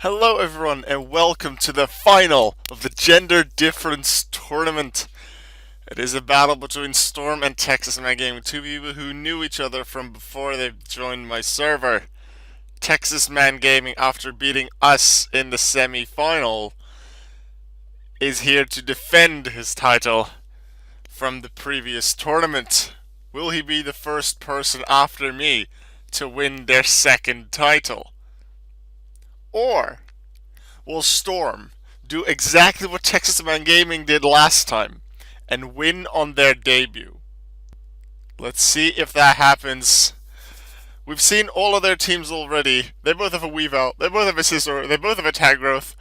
Hello everyone and welcome to the final of the Gender Difference Tournament. It is a battle between Storm and TexasManGaming, two people who knew each other from before they joined my server. TexasManGaming, after beating us in the semi-final, is here to defend his title from the previous tournament. Will he be the first person after me to win their second title? Or will Storm do exactly what TexasManGaming did last time and win on their debut? Let's see if that happens. We've seen all of their teams already. They both have a Weavile, they both have a Scizor, they both have a Tagrowth,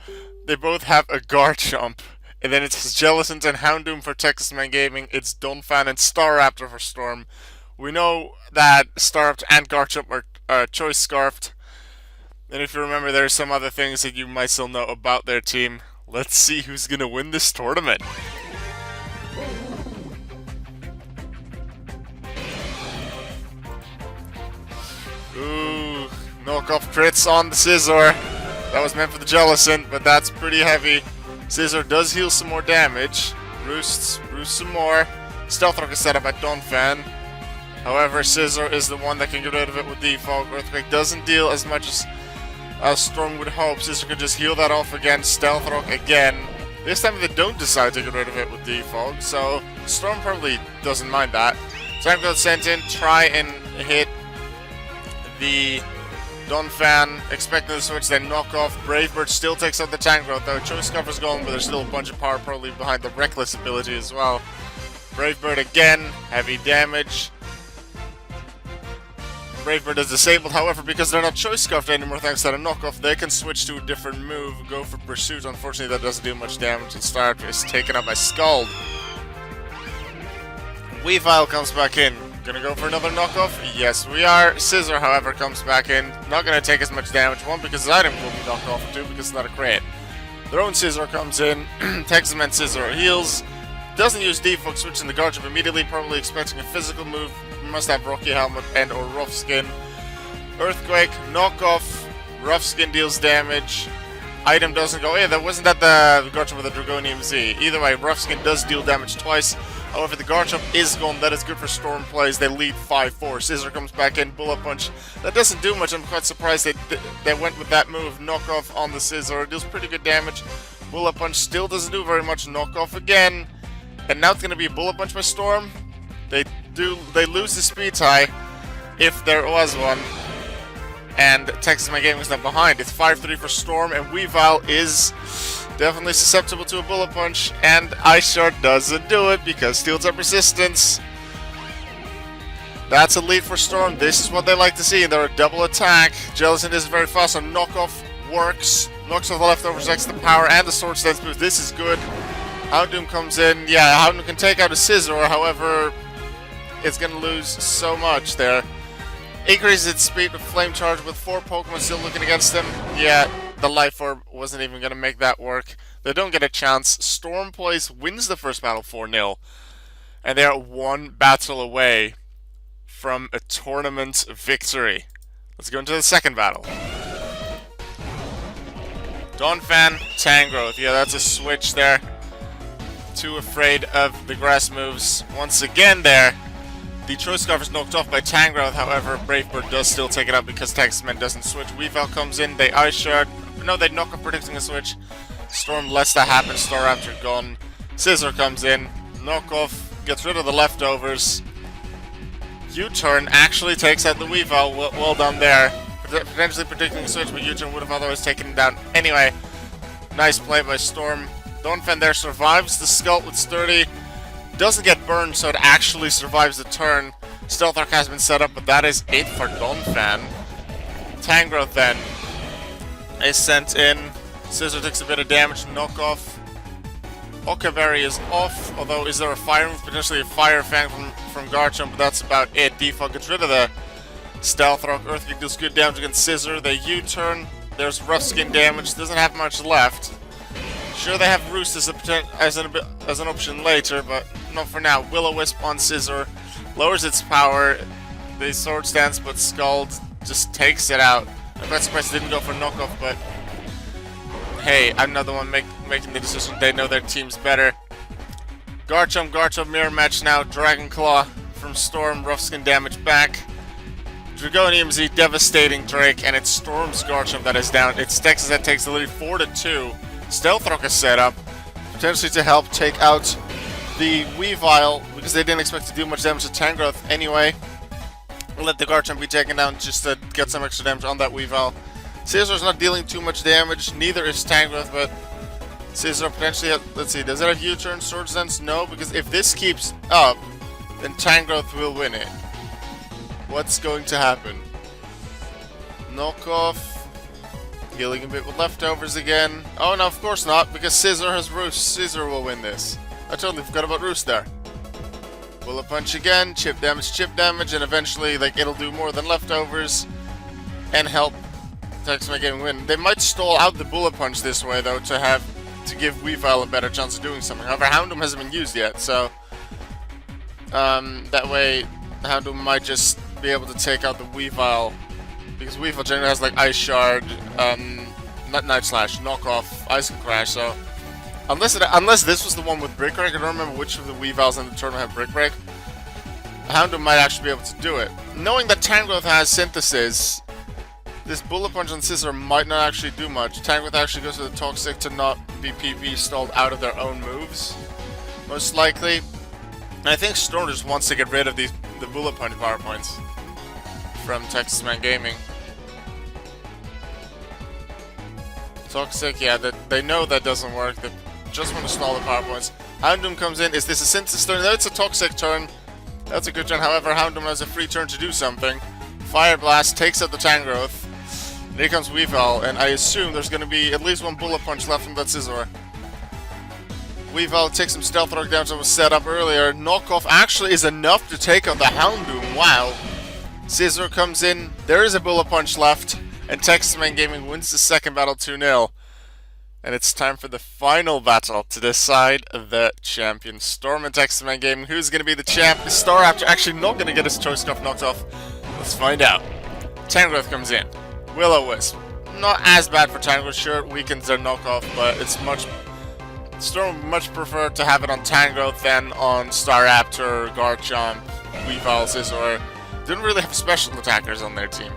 they both have a Garchomp. And then it's Jellicent and Houndoom for TexasManGaming, it's Donphan and Staraptor for Storm. We know that Staraptor and Garchomp are choice scarfed. And if you remember, there are some other things that you might still know about their team. Let's see who's gonna win this tournament. Ooh, knockoff crits on the Scizor. That was meant for the Jellicent, but that's pretty heavy. Scizor does heal some more damage. Roosts some more. Stealth Rock is set up at Donphan. However, Scizor is the one that can get rid of it with Defog. Earthquake doesn't deal as much as Storm would hope. Scizor can just heal that off again. Stealth Rock again. This time they don't decide to get rid of it with Defog, so Storm probably doesn't mind that. Time Code sent in, try and hit the Donphan, expecting the switch, then knock off. Brave Bird still takes out the Tangrowth though. Choice Scarfer's gone, but there's still a bunch of power probably behind the Reckless ability as well. Brave Bird again, heavy damage. Brave Bird is disabled, however, because they're not choice scarfed anymore thanks to the knockoff, they can switch to a different move, go for Pursuit. Unfortunately, that doesn't do much damage, and Staraptor is taken out by Scald. Weavile comes back in. Gonna go for another knockoff? Yes, we are. Scizor, however, comes back in. Not gonna take as much damage. One, because his item will be knocked off. Two, because it's not a crit. Their own Scizor comes in. TexasMan Scizor heals. Doesn't use Defog, switching the Garchomp immediately, probably expecting a physical move. Must have Rocky Helmet and or Rough Skin. Earthquake, knockoff. Rough Skin deals damage. Item doesn't go. Yeah, wasn't that the Garchomp with the Dragonium Z? Either way, Rough Skin does deal damage twice. However, the Garchomp is gone. That is good for Storm plays. They lead 5-4. Scizor comes back in. Bullet Punch. That doesn't do much. I'm quite surprised they went with that move. Knockoff on the Scizor. It deals pretty good damage. Bullet Punch still doesn't do very much. Knockoff again. And now it's going to be a Bullet Punch by Storm. They lose the speed tie, if there was one. And TexasManGaming is not behind. It's 5-3 for Storm, and Weavile is definitely susceptible to a Bullet Punch, and Ice Shard doesn't do it because Steel Type Resistance. That's a lead for Storm. This is what they like to see. They're a double attack. Jellicent isn't very fast, so knockoff works. Knocks off the leftovers, extra power, and the Sword Stance move. This is good. Houndoom comes in. Yeah, Houndoom can take out a Scizor, however, it's going to lose so much there. Increases its speed with Flame Charge with 4 Pokemon still looking against him. Yeah, the Life Orb wasn't even going to make that work. They don't get a chance. Storm plays wins the first battle 4-0. And they are one battle away from a tournament victory. Let's go into the second battle. Donphan, Tangrowth. Yeah, that's a switch there. Too afraid of the grass moves. Once again there. The Choice Scarf is knocked off by Tangrowth, however, Brave Bird does still take it out because TexasMan doesn't switch. Weavile comes in, they Ice Shard. No, they knock off predicting a switch. Storm lets that happen, Staraptor gone. Scizor comes in, knock off, gets rid of the leftovers. U-turn actually takes out the Weavile, well done there. Potentially predicting a switch, but U-turn would have otherwise taken him down. Anyway, nice play by Storm. Donphan there survives the Scald with Sturdy. Doesn't get burned, so it actually survives the turn. Stealth Arc has been set up, but that is it for Donphan. Tangrowth then is sent in. Scizor takes a bit of damage, knockoff. Okaberry is off, although is there a fire move? Potentially a Fire Fang from Garchomp, but that's about it. Defog gets rid of the Stealth Rock. Earthquake does good damage against Scizor. They U-turn. There's Rough Skin damage. Doesn't have much left. Sure, they have Roost as an option later, but not for now. Will-O-Wisp on Scizor lowers its power. The Sword Stance, but Scald just takes it out. I'm quite surprised it didn't go for knockoff, but hey, I'm not the one making the decision. They know their team's better. Garchomp mirror match now. Dragon Claw from Storm, rough skin damage back. Dragonium Z devastating Drake, and it's Storm's Garchomp that is down. It's Texas that takes the lead 4-2. Stealth Rock is set up, potentially to help take out the Weavile, because they didn't expect to do much damage to Tangrowth anyway. Let the Garchomp be taken down just to get some extra damage on that Weavile. Scizor's not dealing too much damage, neither is Tangrowth, but Scizor potentially has, let's see, does it have U-turn, Sword Dance? No, because if this keeps up, then Tangrowth will win it. What's going to happen? Knockoff. Healing a bit with leftovers again. Oh no, of course not, because Scizor has Roost. Scizor will win this. I totally forgot about Roost there. Bullet Punch again, chip damage, and eventually, like, it'll do more than leftovers and help TexasManGaming win. They might stall out the Bullet Punch this way, though, to give Weavile a better chance of doing something. However, Houndoom hasn't been used yet, so that way Houndoom might just be able to take out the Weavile, because Weavile generally has like Ice Shard, not Night Slash, Knockoff, Icicle Crash. So unless this was the one with Brick Break, I don't remember which of the Weaviles in the tournament have Brick Break. Houndoom might actually be able to do it. Knowing that Tangrowth has Synthesis, this Bullet Punch on Scizor might not actually do much. Tangrowth actually goes to the Toxic to not be PP stalled out of their own moves, most likely. And I think Storm just wants to get rid of the Bullet Punch power points from TexasManGaming. Toxic, yeah, they know that doesn't work. They just want to stall the power points. Houndoom comes in. Is this a Synthesis turn? No, it's a Toxic turn. That's a good turn. However, Houndoom has a free turn to do something. Fire Blast takes out the Tangrowth. And here comes Weavile, and I assume there's going to be at least one Bullet Punch left from that Scizor. Weavile takes some Stealth Rock damage that was set up earlier. Knockoff actually is enough to take out the Houndoom. Wow. Scizor comes in. There is a Bullet Punch left. And TexasManGaming wins the second battle 2-0. And it's time for the final battle to decide the champion. Storm and TexasManGaming. Who's going to be the champ? Is Staraptor actually not going to get his Choice Scarf knocked off? Let's find out. Tangrowth comes in. Will-O-Wisp. Not as bad for Tangrowth. Sure, it weakens their knockoff, but it's much... Storm would much prefer to have it on Tangrowth than on Staraptor, Garchomp, Weavile, Scizor. Didn't really have special attackers on their team.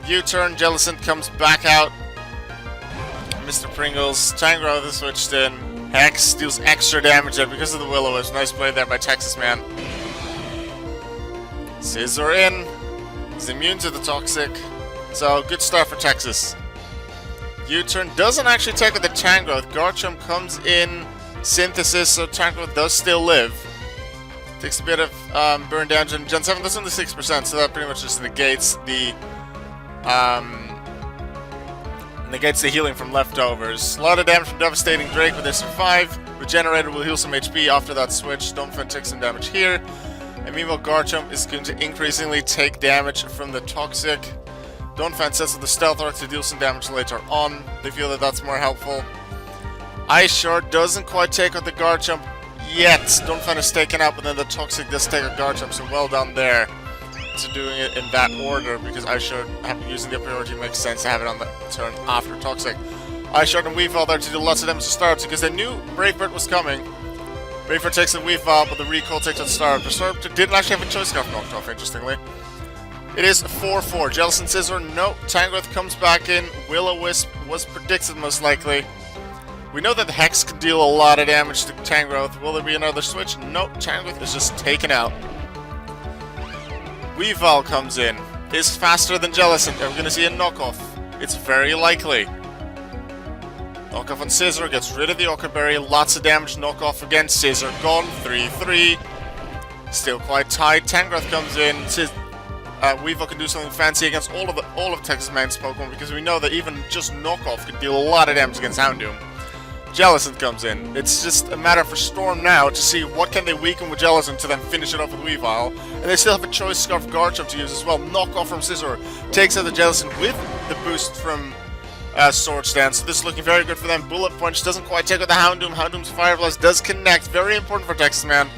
U-turn, Jellicent comes back out. Mr. Pringles, Tangrowth is switched in. Hex deals extra damage there because of the Will-O-Wisp. Nice play there by TexasMan. Scizor in. He's immune to the Toxic. So, good start for Texas. U-turn doesn't actually take with the Tangrowth. Garchomp comes in. Synthesis, so Tangrowth does still live. Takes a bit of burn damage. And Gen 7, that's only 6%, so that pretty much just negates the healing from leftovers. A lot of damage from Devastating Drake, but they survive. Regenerator will heal some HP after that switch. Donphan takes some damage here. And meanwhile, Garchomp is going to increasingly take damage from the Toxic. Donphan sets up the Stealth Rock to deal some damage later on. They feel that that's more helpful. Ice Shard doesn't quite take out the Garchomp yet. Donphan is taken out, but then the Toxic does take out Garchomp, so well done there. To doing it in that order, because Ice Shard using the priority makes sense to have it on the turn after Toxic. Ice Shard and Weavile there to do lots of damage to Staraptor because they knew Brave Bird was coming. Brave Bird takes the Weavile, but the Recall takes out Staraptor. Staraptor didn't actually have a Choice Scarf knocked off, interestingly. It is 4-4. Jellicent Scizor, no. Tangrowth comes back in. Will-O-Wisp was predicted most likely. We know that the Hex can deal a lot of damage to Tangrowth. Will there be another switch? Nope. Tangrowth is just taken out. Weavile comes in. Is faster than Jellicent. Are we going to see a knockoff? It's very likely. Knockoff on Scizor gets rid of the Orchid Berry. Lots of damage. Knockoff against Scizor. Gone. 3-3. Still quite tight. Tangrowth comes in. Weavile can do something fancy against all of TexasMan's Pokemon, because we know that even just knockoff can deal a lot of damage against Houndoom. Jellicent comes in. It's just a matter for Storm now to see what can they weaken with Jellicent to then finish it off with Weavile. And they still have a Choice Scarf Garchomp to use as well. Knockoff from Scizor takes out the Jellicent with the boost from Sword Dance. So this is looking very good for them. Bullet Punch doesn't quite take out the Houndoom. Houndoom's Fire Blast does connect. Very important for TexasMan.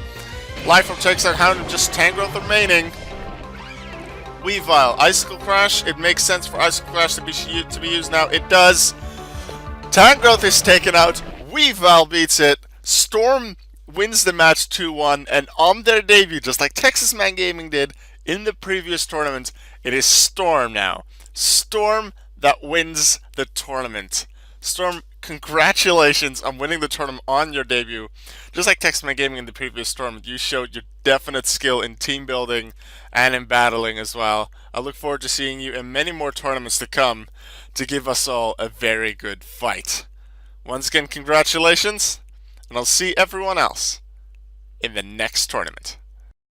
Life Orb takes out Houndoom. Just Tangrowth remaining. Weavile. Icicle Crash. It makes sense for Icicle Crash to be used now. It does. Tangrowth is taken out, Weavile beats it, Storm wins the match 2-1, and on their debut, just like TexasManGaming did in the previous tournament, it is Storm now. Storm that wins the tournament. Storm, congratulations on winning the tournament on your debut. Just like TexasManGaming in the previous tournament, you showed your definite skill in team building and in battling as well. I look forward to seeing you in many more tournaments to come to give us all a very good fight. Once again, congratulations, and I'll see everyone else in the next tournament.